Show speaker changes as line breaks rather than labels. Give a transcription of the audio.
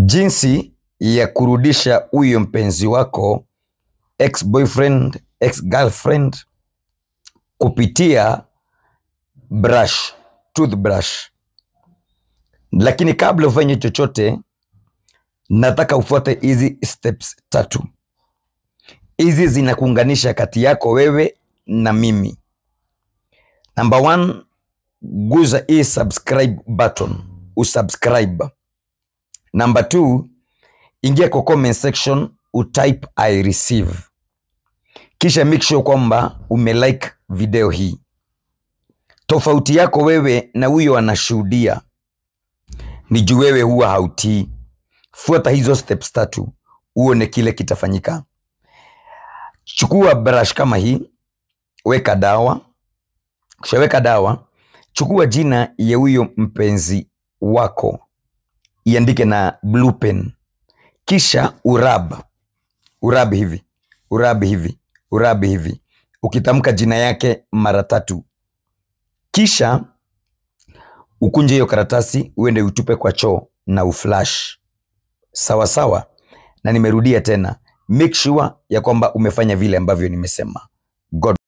Jinsi ya kurudisha huyo mpenzi wako, ex-boyfriend, ex-girlfriend, kupitia toothbrush. Lakini kabla ufanye chochote, nataka ufuate hizi steps 3. Hizi zinakuunganisha kati yako wewe na mimi. Number 1, guza hii subscribe button, usubscribe. Number 2, ingia kwa comment section, utype I receive. Kisha make sure kwamba umelike video hii. Tofauti yako wewe na huyo anashuhudia ni juu wewe huwa hautii. Fuata hizo steps 3 uone kile kitafanyika. Chukua brush kama hii, weka dawa. Kisha weka dawa, chukua jina ya huyo mpenzi wako, iandike na blue pen. Kisha urab hivi. Ukitamka jina yake mara 3. Kisha ukunje hiyo karatasi uende utupe kwa choo na uflash. Sawa sawa. Na nimerudia tena, make sure ya kwamba umefanya vile ambavyo nimesema. God